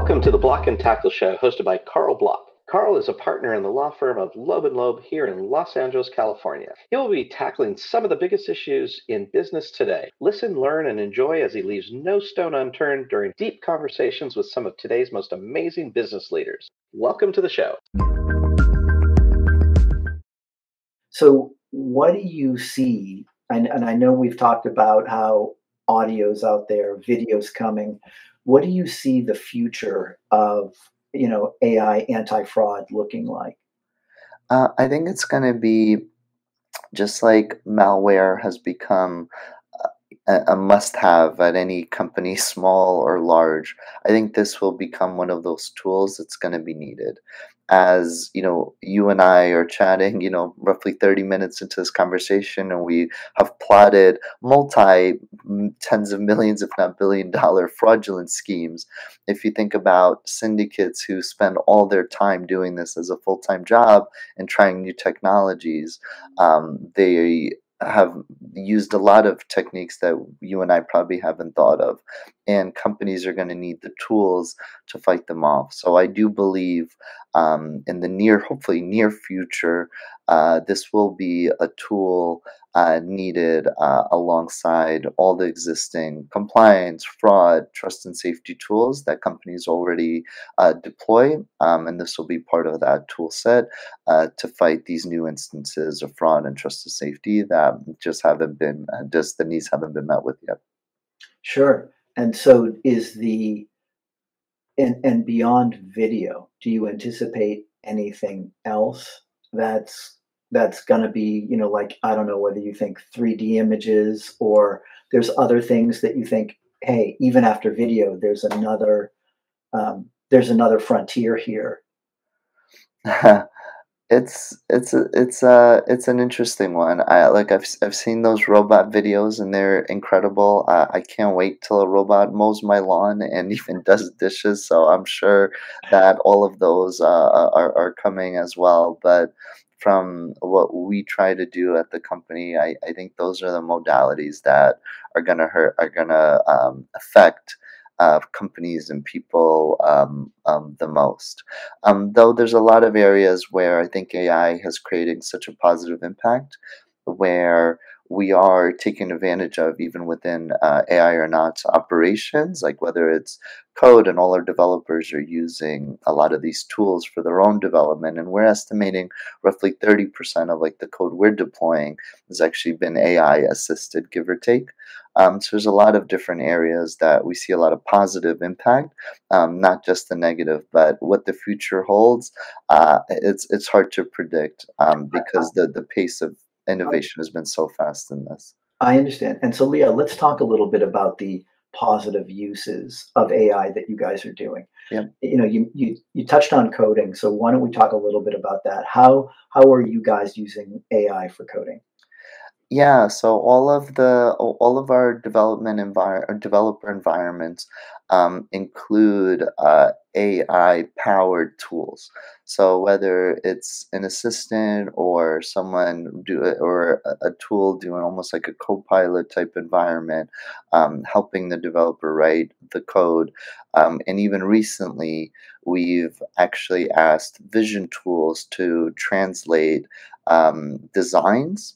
Welcome to the Block and Tackle Show, hosted by Carl Block. Carl is a partner in the law firm of Loeb & Loeb here in Los Angeles, California. He will be tackling some of the biggest issues in business today. Listen, learn, and enjoy as he leaves no stone unturned during deep conversations with some of today's most amazing business leaders. Welcome to the show. So what do you see? And I know we've talked about how audio's out there, video's coming. What do you see the future of, AI anti-fraud looking like? I think it's going to be just like malware has become a must-have at any company, small or large. I think this will become one of those tools that's going to be needed. As you and I are chatting, roughly 30 minutes into this conversation, and we have plotted tens of millions, if not billion-dollar fraudulent schemes. If you think about syndicates who spend all their time doing this as a full-time job and trying new technologies, they have used a lot of techniques that you and I probably haven't thought of, and companies are going to need the tools to fight them off. So I do believe in the hopefully near future, this will be a tool needed alongside all the existing compliance, fraud, trust and safety tools that companies already deploy, and this will be part of that tool set to fight these new instances of fraud and trust and safety that the needs haven't been met with yet. Sure. And so and beyond video, do you anticipate anything else that's going to be, like, I don't know whether you think 3D images or there's other things that you think, hey, even after video, there's another frontier here. It's an interesting one. I've seen those robot videos and they're incredible. I can't wait till a robot mows my lawn and even does dishes. So I'm sure that all of those are coming as well. But from what we try to do at the company, I think those are the modalities that are gonna affect companies and people the most. Though there's a lot of areas where I think AI has created such a positive impact, where we are taking advantage of even within AI or not operations, like whether it's code, and all our developers are using a lot of these tools for their own development, and we're estimating roughly 30% of like the code we're deploying has actually been AI assisted, give or take. So there's a lot of different areas that we see a lot of positive impact, not just the negative, but what the future holds. It's hard to predict because the pace of innovation has been so fast in this. I understand. And so, Leah, let's talk a little bit about the positive uses of AI that you guys are doing. Yeah. You touched on coding, so why don't we talk a little bit about that? How are you guys using AI for coding? Yeah, so all of our developer environments include AI powered tools. So whether it's an assistant or a tool doing almost like a co-pilot type environment, helping the developer write the code, and even recently we've actually asked vision tools to translate designs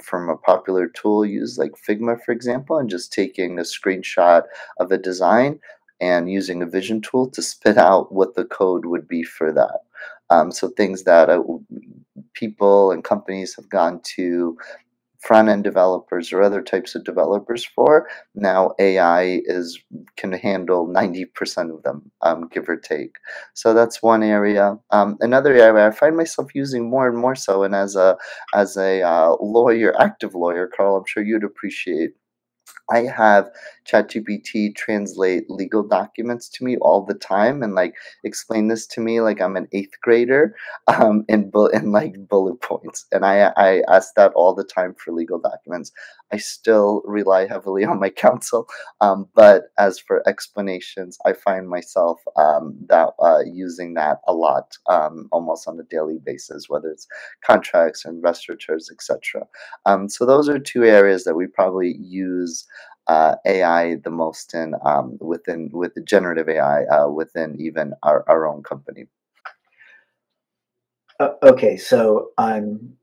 from a popular tool used like Figma, for example, and just taking a screenshot of a design and using a vision tool to spit out what the code would be for that. So things that people and companies have gone to front-end developers or other types of developers for, now AI can handle 90% of them, give or take. So that's one area. Another area I find myself using more and more so, and as a active lawyer, Carl, I'm sure you'd appreciate, I have ChatGPT translate legal documents to me all the time and like explain this to me like I'm an eighth grader, in like bullet points. And I ask that all the time for legal documents. I still rely heavily on my counsel, but as for explanations, I find myself using that a lot, almost on a daily basis, whether it's contracts, investor terms, etc. So those are two areas that we probably use AI the most in with the generative AI within even our own company. Okay, so I'm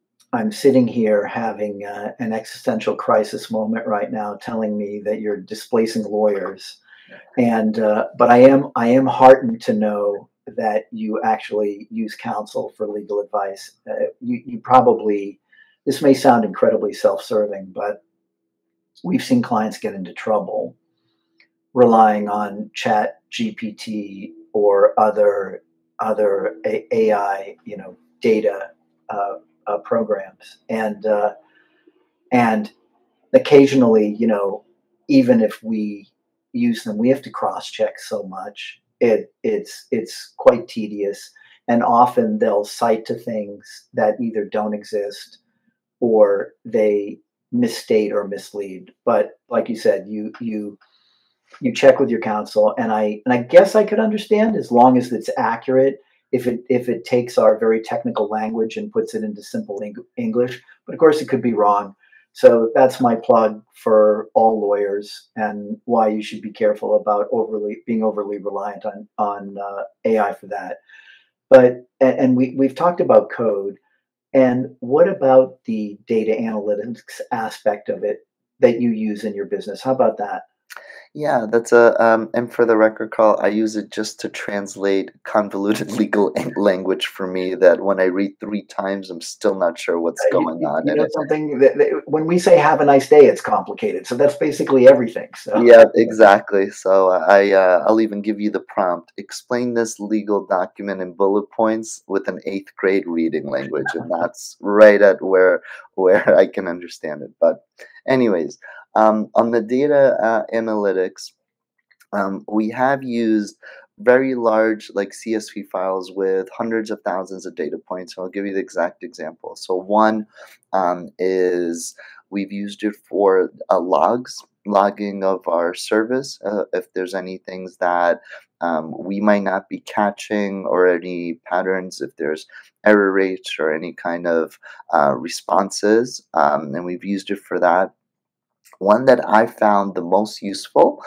sitting here having an existential crisis moment right now, telling me that you're displacing lawyers, and but I am heartened to know that you actually use counsel for legal advice. You probably, this may sound incredibly self-serving, but we've seen clients get into trouble relying on Chat GPT or other AI, data programs, and occasionally, even if we use them, we have to cross check so much. It's quite tedious, and often they'll cite to things that either don't exist or they misstate or mislead. But like you said, you check with your counsel, and I guess I could understand as long as it's accurate. If it takes our very technical language and puts it into simple English, but of course it could be wrong. So that's my plug for all lawyers and why you should be careful about being overly reliant on AI for that. But and we've talked about code, and what about the data analytics aspect of it that you use in your business? How about that? Yeah, that's and for the record, Carl, I use it just to translate convoluted legal language for me that when I read three times, I'm still not sure what's going on You in know it. something that when we say "Have a nice day," it's complicated. So that's basically everything. So Yeah, exactly. So I'll even give you the prompt. Explain this legal document in bullet points with an eighth grade reading language, and that's right at where I can understand it. But anyways, on the data analytics, we have used very large like CSV files with hundreds of thousands of data points. I'll give you the exact example. So one is we've used it for logging of our service. If there's any things that we might not be catching or any patterns, if there's error rates or any kind of responses, and we've used it for that. One that I found the most useful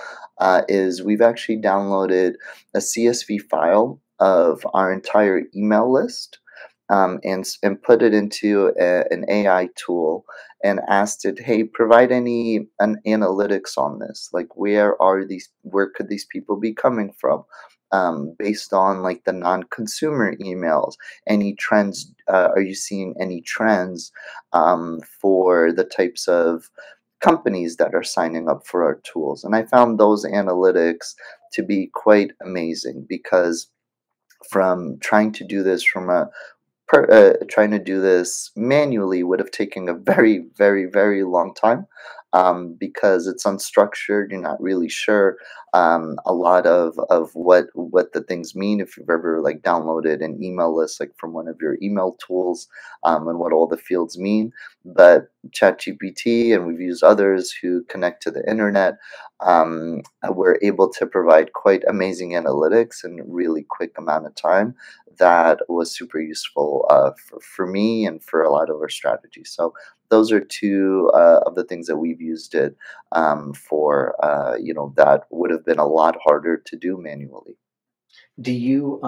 is we've actually downloaded a CSV file of our entire email list and put it into an AI tool and asked it, hey, provide an analytics on this. Like, where could these people be coming from? Based on like the non-consumer emails, any trends? Are you seeing any trends for the types of companies that are signing up for our tools? And I found those analytics to be quite amazing because from trying to do this trying to do this manually would have taken a very, very, very long time because it's unstructured. You're not really sure a lot of what the things mean if you've ever like downloaded an email list like from one of your email tools and what all the fields mean. But ChatGPT and we've used others who connect to the internet. We're able to provide quite amazing analytics in a really quick amount of time that was super useful for me and for a lot of our strategies. So those are two of the things that we've used it for. That would have been a lot harder to do manually. do you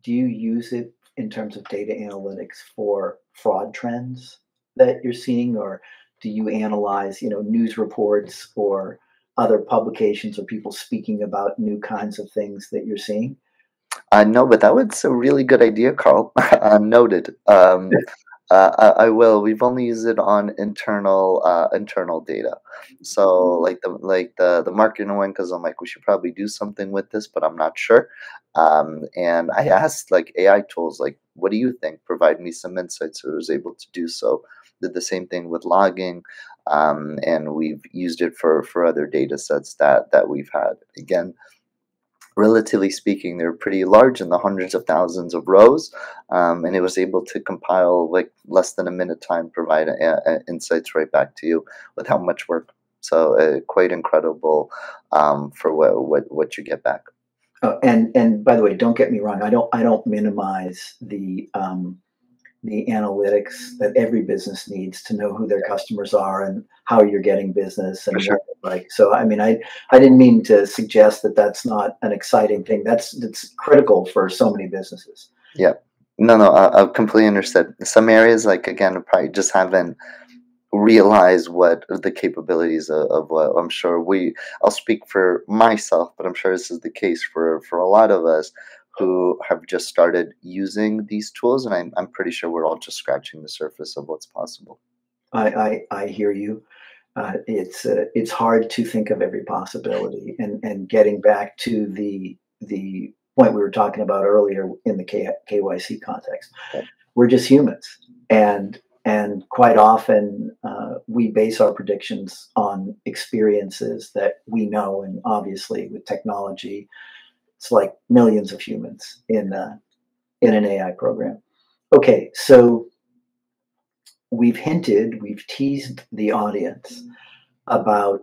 use it in terms of data analytics for fraud trends that you're seeing, or do you analyze news reports or other publications or people speaking about new kinds of things that you're seeing? No, but that was a really good idea, Carl. Noted. I will. We've only used it on internal data. So like the marketing one, because I'm like we should probably do something with this, but I'm not sure. And I asked like AI tools, like, what do you think? Provide me some insights. So I was able to do so. Did the same thing with logging, and we've used it for other data sets that we've had. Again, relatively speaking, they're pretty large in the hundreds of thousands of rows, and it was able to compile like less than a minute time, provide insights right back to you with how much work. So quite incredible for what you get back. And by the way, don't get me wrong. I don't minimize the analytics that every business needs to know who their customers are and how you're getting business For and sure. what like. So I mean, I didn't mean to suggest that that's not an exciting thing. That's critical for so many businesses. Yeah. No, no, I completely understood. Some areas, like again, probably just haven't realized what the capabilities of what I'm sure I'll speak for myself, but I'm sure this is the case for a lot of us who have just started using these tools, and I'm pretty sure we're all just scratching the surface of what's possible. I hear you. It's hard to think of every possibility, and getting back to the point we were talking about earlier in the KYC context, Yep. we're just humans, and quite often we base our predictions on experiences that we know, and obviously with technology, it's like millions of humans in an AI program. Okay, so we've teased the audience about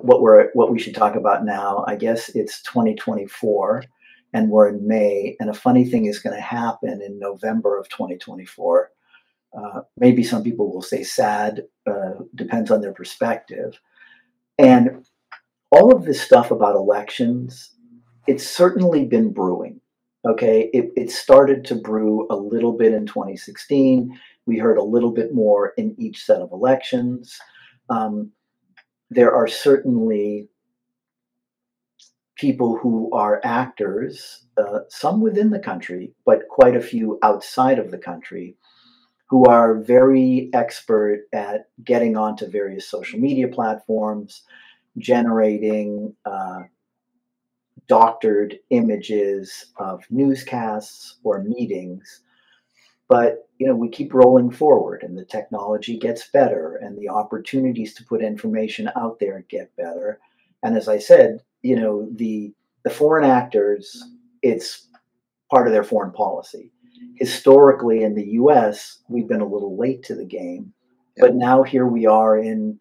what we should talk about now. I guess it's 2024, and we're in May. And a funny thing is going to happen in November of 2024. Maybe some people will say sad, depends on their perspective. And all of this stuff about elections, it's certainly been brewing. Okay, it started to brew a little bit in 2016. We heard a little bit more in each set of elections. Um, there are certainly people who are actors, some within the country, but quite a few outside of the country, who are very expert at getting onto various social media platforms, generating doctored images of newscasts or meetings. But we keep rolling forward, and the technology gets better, and the opportunities to put information out there get better. And as I said, the foreign actors, it's part of their foreign policy. Historically, in the U.S., we've been a little late to the game, but now here we are in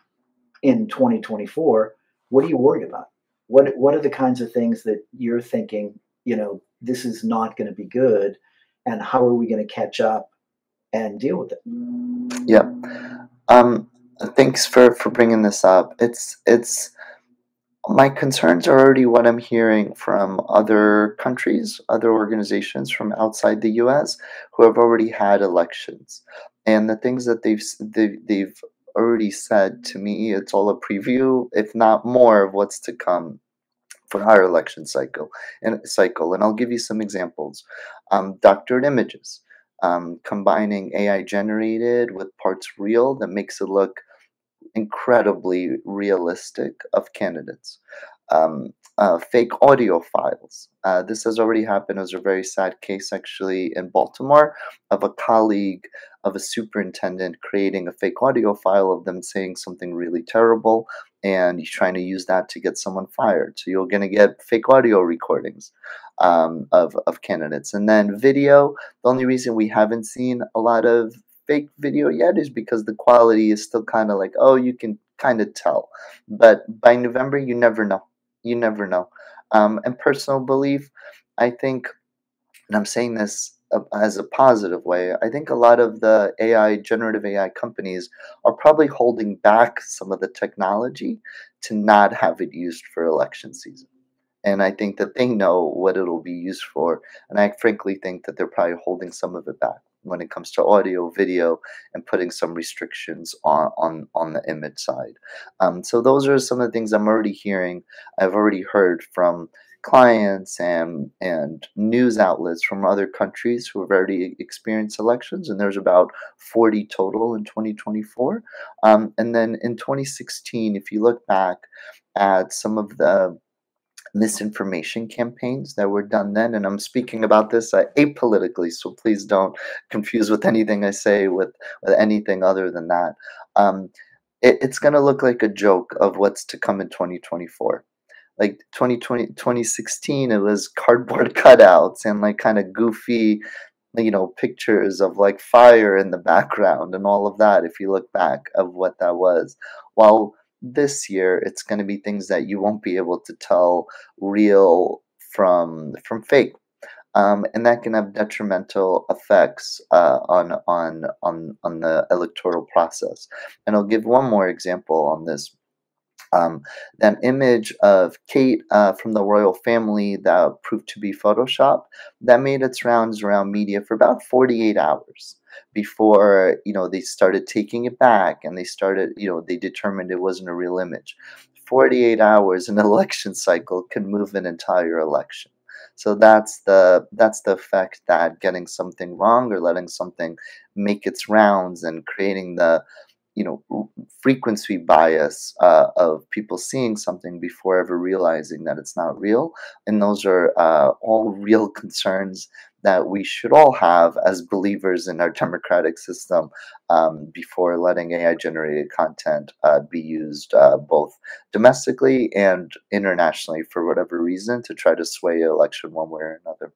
2024. What are you worried about? What are the kinds of things that you're thinking? This is not going to be good, and how are we going to catch up and deal with it? Yeah. Thanks for bringing this up. It's my concerns are already what I'm hearing from other countries, other organizations from outside the U.S. who have already had elections, and the things that they've already said to me. It's all a preview, if not more, of what's to come for our election cycle. And I'll give you some examples. Doctored images, combining AI generated with parts real that makes it look incredibly realistic of candidates. Fake audio files. This has already happened. It was a very sad case actually in Baltimore of a colleague of a superintendent creating a fake audio file of them saying something really terrible, and he's trying to use that to get someone fired. So you're going to get fake audio recordings of candidates. And then video. The only reason we haven't seen a lot of fake video yet is because the quality is still kind of like, oh, you can kind of tell. But by November, you never know. You never know. And personal belief, I think, and I'm saying this as a positive way, I think a lot of the generative AI companies are probably holding back some of the technology to not have it used for election season. And I think that they know what it'll be used for. And I frankly think that they're probably holding some of it back when it comes to audio, video, and putting some restrictions on the image side. So those are some of the things I'm already hearing. I've already heard from clients and news outlets from other countries who have already experienced elections, and there's about 40 total in 2024. And then in 2016, if you look back at some of the misinformation campaigns that were done then, and I'm speaking about this apolitically, so please don't confuse with anything I say with anything other than that. It's going to look like a joke of what's to come in 2024. Like 2016, it was cardboard cutouts and like kind of goofy, pictures of like fire in the background and all of that, if you look back of what that was. While this year, it's going to be things that you won't be able to tell real from fake. and that can have detrimental effects on the electoral process. And I'll give one more example on this. Um, that image of Kate from the royal family that proved to be Photoshop, that made its rounds around media for about 48 hours before, they started taking it back, and they determined it wasn't a real image. 48 hours in an election cycle can move an entire election. So that's the effect that getting something wrong or letting something make its rounds and creating the frequency bias of people seeing something before ever realizing that it's not real. And those are all real concerns that we should all have as believers in our democratic system, before letting AI generated content be used both domestically and internationally for whatever reason to try to sway an election one way or another.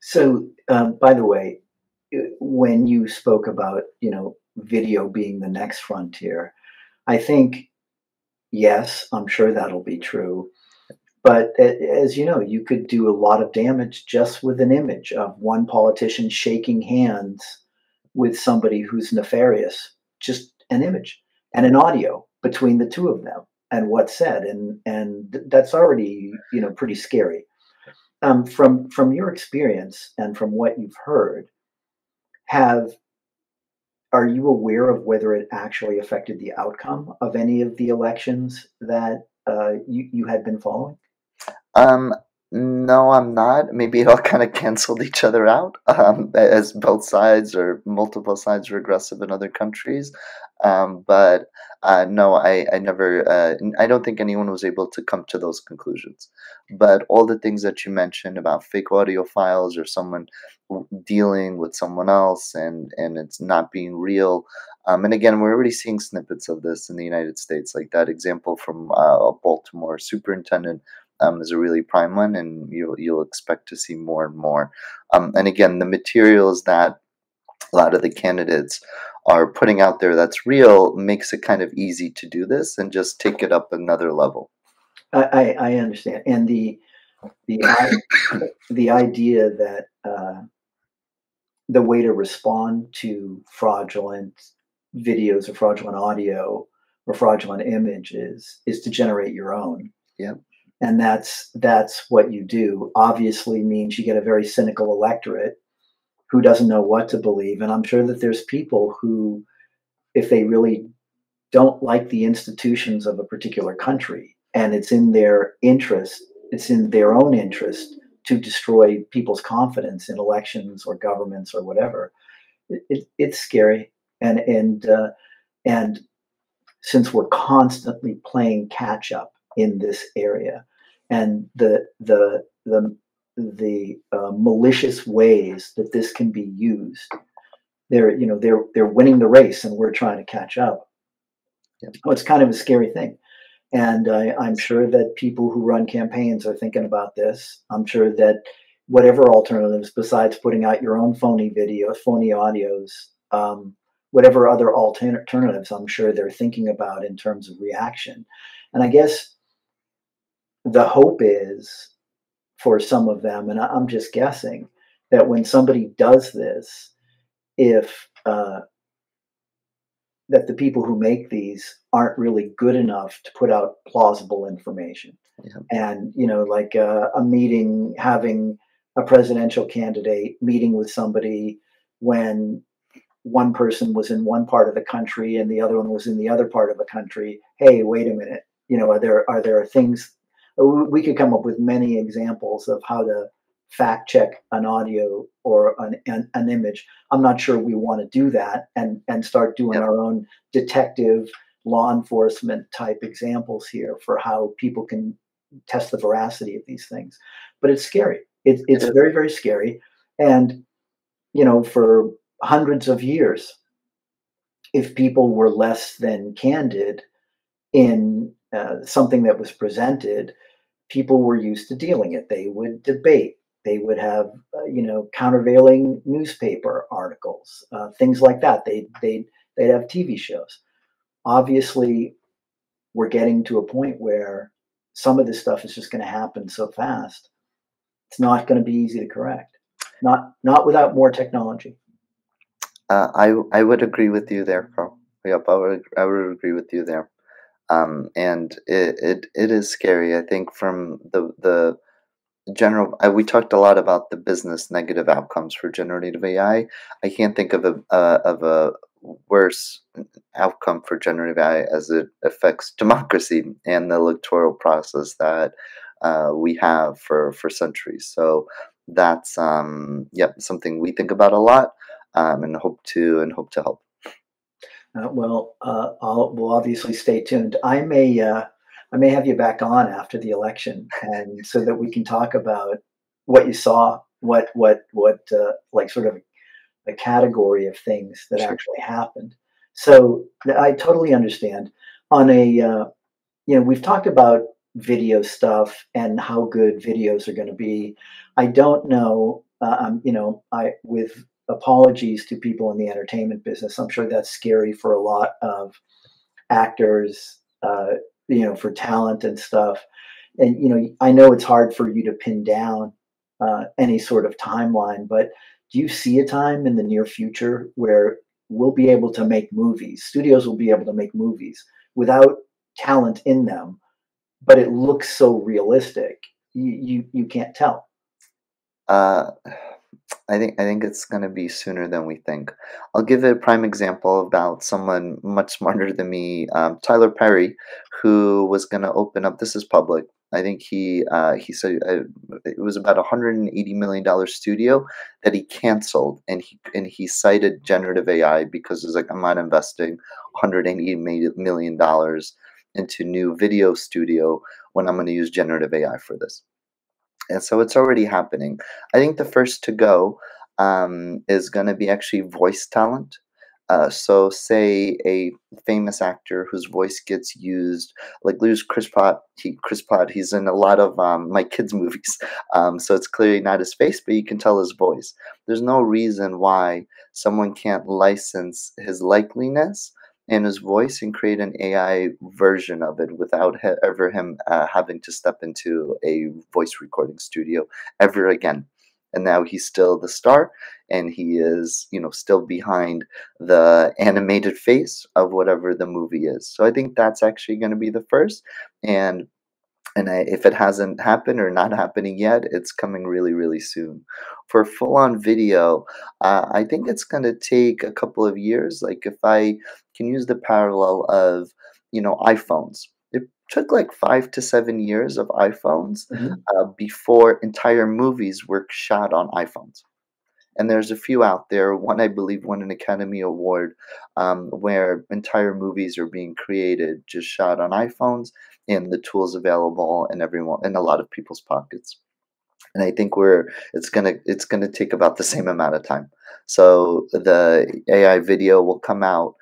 So, by the way, when you spoke about, video being the next frontier, I think, yes, I'm sure that'll be true. But as you know, you could do a lot of damage just with an image of one politician shaking hands with somebody who's nefarious. Just an image and an audio between the two of them and what's said, and that's already pretty scary. From your experience and from what you've heard, have are you aware of whether it actually affected the outcome of any of the elections that you had been following? Um, no, I'm not. Maybe it all kind of canceled each other out, as both sides or multiple sides were aggressive in other countries. But no, I never, I don't think anyone was able to come to those conclusions. But all the things that you mentioned about fake audio files or someone dealing with someone else and it's not being real. And again, we're already seeing snippets of this in the United States, like that example from a Baltimore superintendent is a really prime one, and you'll expect to see more and more. And again, the materials that a lot of the candidates are putting out there that's real makes it kind of easy to do this and just take it up another level. I understand, and the the idea that the way to respond to fraudulent videos or fraudulent audio or fraudulent images is to generate your own. Yeah. And that's what you do. Obviously means you get a very cynical electorate who doesn't know what to believe. And I'm sure that there's people who, if they really don't like the institutions of a particular country and it's in their interest, it's in their own interest to destroy people's confidence in elections or governments or whatever. It's scary. And since we're constantly playing catch up in this area, and the malicious ways that this can be used, they're winning the race, and we're trying to catch up. Yep. Well, it's kind of a scary thing, and I'm sure that people who run campaigns are thinking about this. I'm sure that whatever alternatives besides putting out your own phony videos, phony audios, whatever other alternatives, I'm sure they're thinking about in terms of reaction. And I guess the hope is for some of them, and I'm just guessing, that when somebody does this, if that the people who make these aren't really good enough to put out plausible information. Yeah. And, like a meeting, having a presidential candidate meeting with somebody when one person was in one part of the country and the other one was in the other part of the country. Hey, wait a minute. Are there things we could come up with many examples of how to fact check an audio or an image. I'm not sure we want to do that and start doing Yep. our own detective law enforcement type examples here for how people can test the veracity of these things. But it's scary. It's very, very scary. And, for hundreds of years, if people were less than candid in something that was presented, people were used to dealing it. They would debate. They would have, countervailing newspaper articles, things like that. They'd have TV shows. Obviously, we're getting to a point where some of this stuff is just going to happen so fast. It's not going to be easy to correct. Not without more technology. I would agree with you there, Carl. Yep, I would agree with you there. And it is scary. I think from the general, we talked a lot about the business negative outcomes for generative AI. I can't think of a worse outcome for generative AI as it affects democracy and the electoral process that we have for centuries. So that's yep, something we think about a lot, and hope to help. We'll obviously stay tuned. I may have you back on after the election, and so that we can talk about what you saw, like sort of a category of things that Sure. actually happened. So I totally understand. On a we've talked about video stuff and how good videos are going to be. I don't know. I with apologies to people in the entertainment business. I'm sure that's scary for a lot of actors. For talent and stuff. And I know it's hard for you to pin down any sort of timeline, but do you see a time in the near future where we'll be able to make movies? Studios will be able to make movies without talent in them, but it looks so realistic. You can't tell. Uh, I think it's gonna be sooner than we think. I'll give a prime example about someone much smarter than me, Tyler Perry, who was gonna open up. This is public. I think he said it was about $180 million studio that he canceled, and he cited generative AI because it's like, I'm not investing $180 million into new video studio when I'm going to use generative AI for this. And so it's already happening. I think the first to go is going to be actually voice talent. So, say a famous actor whose voice gets used, like lose Chris Pratt. Chris Pratt, he's in a lot of my kids' movies. So it's clearly not his face, but you can tell his voice. There's no reason why someone can't license his likeliness and his voice and create an AI version of it without ever him having to step into a voice recording studio ever again. And now he's still the star, and he is, still behind the animated face of whatever the movie is. So I think that's actually going to be the first, and if it hasn't happened or not happening yet, it's coming really, really soon. For full-on video, I think it's going to take a couple of years. Like if I can use the parallel of, iPhones. It took like 5 to 7 years of iPhones Mhm. before entire movies were shot on iPhones. And there's a few out there. One, I believe, won an Academy Award, where entire movies are being created, just shot on iPhones and the tools available in everyone in a lot of people's pockets. And I think it's gonna take about the same amount of time. So the AI video will come out.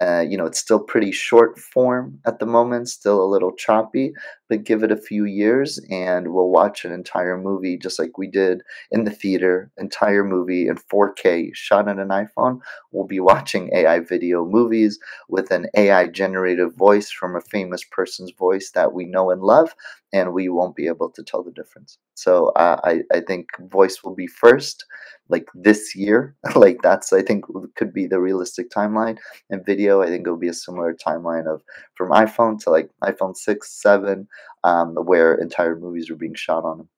It's still pretty short form at the moment, still a little choppy, but give it a few years and we'll watch an entire movie just like we did in the theater, entire movie in 4K shot on an iPhone. We'll be watching AI video movies with an AI generated voice from a famous person's voice that we know and love, and we won't be able to tell the difference. So I think voice will be first, like this year. Like that's, I think, could be the realistic timeline. And video, I think it'll be a similar timeline of from iPhone to like iPhone 6, 7, where entire movies are being shot on them.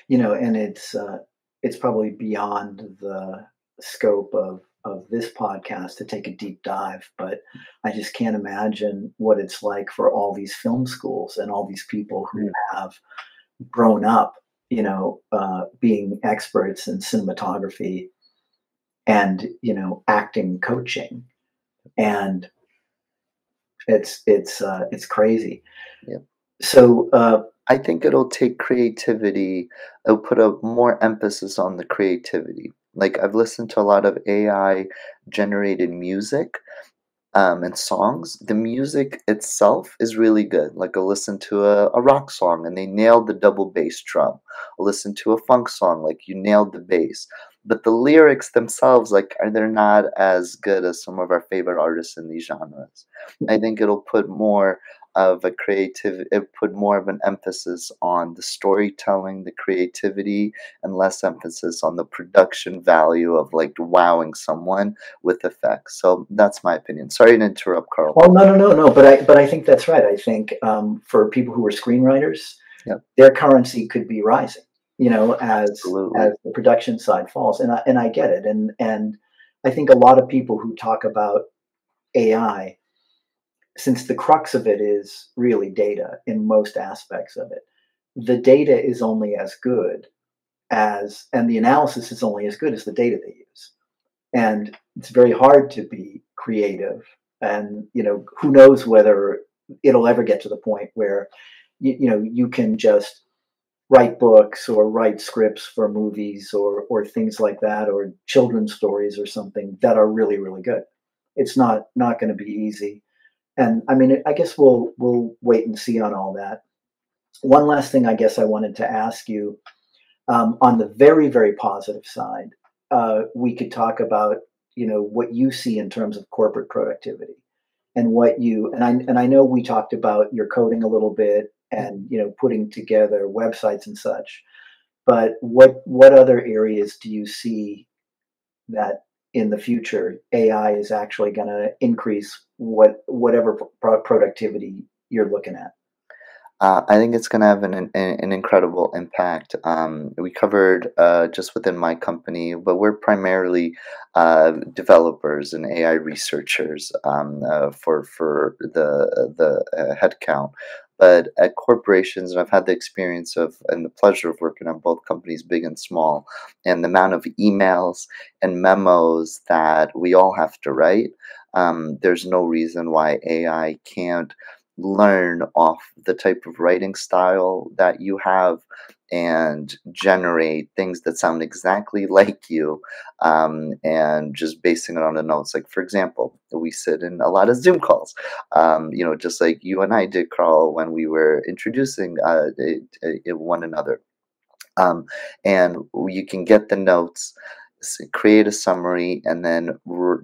And it's probably beyond the scope of this podcast to take a deep dive, but I just can't imagine what it's like for all these film schools and all these people who Mm. have grown up, being experts in cinematography and acting coaching, and it's crazy. Yeah. So I think it'll take creativity. It'll put a more emphasis on the creativity. Like I've listened to a lot of AI generated music, and songs. The music itself is really good. Like I'll listen to a rock song and they nailed the double bass drum. I'll listen to a funk song, like you nailed the bass. But the lyrics themselves, like, they're not as good as some of our favorite artists in these genres. I think it'll put more of a creative, it put more of an emphasis on the storytelling, the creativity, and less emphasis on the production value of like wowing someone with effects. So that's my opinion. Sorry to interrupt, Carl. Well, no. But I think that's right. I think for people who are screenwriters, Yep, their currency could be rising. As absolutely. the production side falls, and I get it. And I think a lot of people who talk about AI, since the crux of it is really data in most aspects of it, the data is only as good as, and the analysis is only as good as the data they use. And it's very hard to be creative. And, who knows whether it'll ever get to the point where, you can just write books or write scripts for movies or things like that, or children's stories or something that are really, really good. It's not going to be easy. And I mean, I guess we'll wait and see on all that. One last thing I guess I wanted to ask you, on the very, very positive side, we could talk about, what you see in terms of corporate productivity, and I know we talked about your coding a little bit, and putting together websites and such. But what other areas do you see that in the future AI is actually going to increase whatever productivity you're looking at? I think it's going to have an incredible impact. We covered just within my company, but we're primarily developers and AI researchers for the headcount. But at corporations, and I've had the experience of and the pleasure of working on both companies, big and small, and the amount of emails and memos that we all have to write, there's no reason why AI can't learn off the type of writing style that you have and generate things that sound exactly like you, and just basing it on the notes. Like, for example, we sit in a lot of Zoom calls, just like you and I did, Carl, when we were introducing one another. um, and you can get the notes, create a summary, and then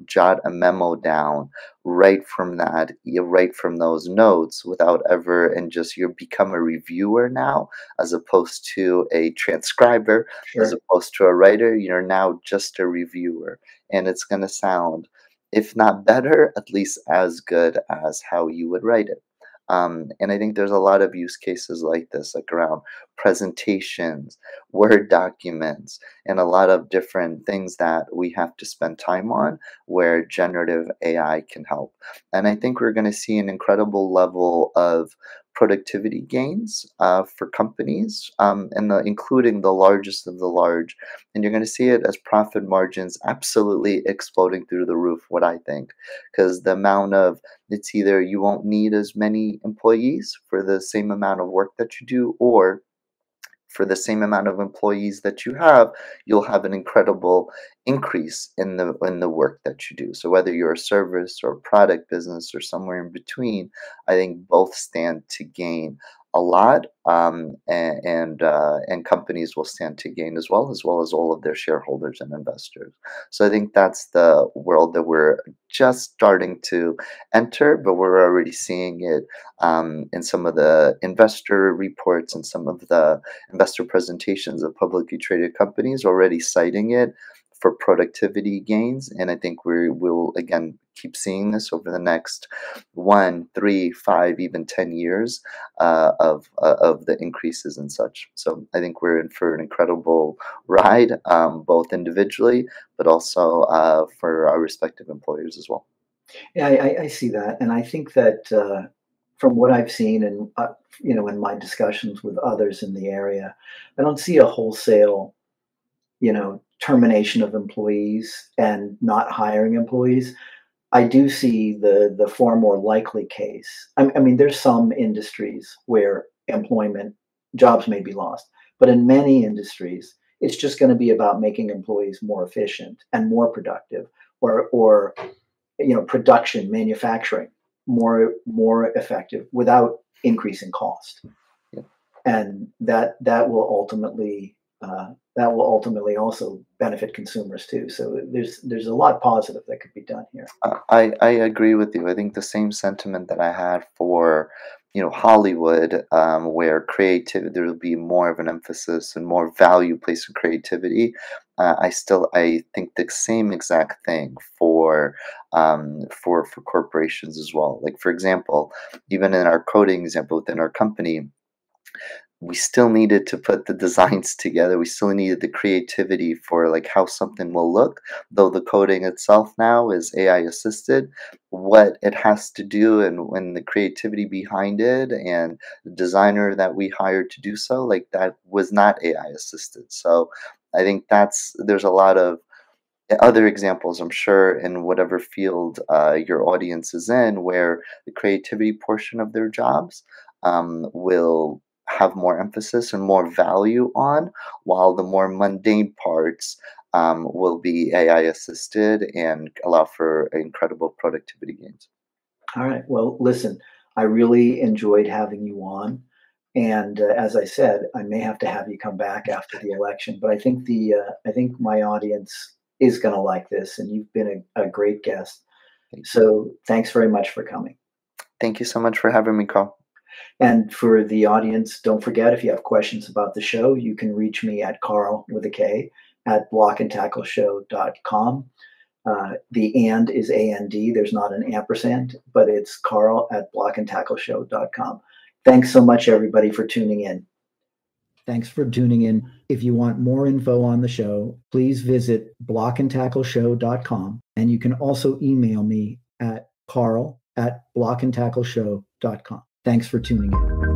jot a memo down right from that. You write from those notes without ever, and just you become a reviewer now, as opposed to a transcriber, as Sure. opposed to a writer. You're now just a reviewer, and it's going to sound, if not better, at least as good as how you would write it. And I think there's a lot of use cases like this, like around presentations, Word documents, and a lot of different things that we have to spend time on where generative AI can help. And I think we're going to see an incredible level of productivity gains for companies, including the largest of the large. And you're going to see it as profit margins absolutely exploding through the roof, what I think, because the amount of it's either you won't need as many employees for the same amount of work that you do, or for the same amount of employees that you have, you'll have an incredible increase in the work that you do. So whether you're a service or a product business or somewhere in between, I think both stand to gain a lot, and companies will stand to gain as well as all of their shareholders and investors. So I think that's the world that we're just starting to enter, but we're already seeing it in some of the investor reports and some of the investor presentations of publicly traded companies already citing it for productivity gains. And I think we will again keep seeing this over the next 1, 3, 5, even 10 years of the increases and such. So I think we're in for an incredible ride, both individually, but also for our respective employers as well. Yeah, I see that, and I think that from what I've seen, and in my discussions with others in the area, I don't see a wholesale, termination of employees and not hiring employees. I do see the far more likely case. I mean, there's some industries where employment jobs may be lost, but in many industries, it's just going to be about making employees more efficient and more productive, or production, manufacturing more effective without increasing cost. Yeah. And that will ultimately also benefit consumers too. So there's a lot positive that could be done here. I agree with you. I think the same sentiment that I had for Hollywood, where creativity, there will be more of an emphasis and more value placed in creativity. I think the same exact thing for corporations as well. Like, for example, even in our coding example within our company, we still needed to put the designs together. We still needed the creativity for like how something will look, though the coding itself now is AI assisted. What it has to do and when the creativity behind it and the designer that we hired to do so, like that was not AI assisted. So I think there's a lot of other examples, I'm sure, in whatever field your audience is in, where the creativity portion of their jobs will have more emphasis and more value on, while the more mundane parts will be AI assisted and allow for incredible productivity gains. All right. Well, listen, I really enjoyed having you on. And as I said, I may have to have you come back after the election, but I think my audience is going to like this, and you've been a great guest. So thanks very much for coming. Thank you so much for having me, Carl. And for the audience, don't forget, if you have questions about the show, you can reach me at Carl with a K at blockandtackleshow.com. The and is A-N-D. There's not an ampersand, but it's Carl at blockandtackleshow.com. Thanks so much, everybody, for tuning in. Thanks for tuning in. If you want more info on the show, please visit blockandtackleshow.com. And you can also email me at carl at blockandtackleshow.com. Thanks for tuning in.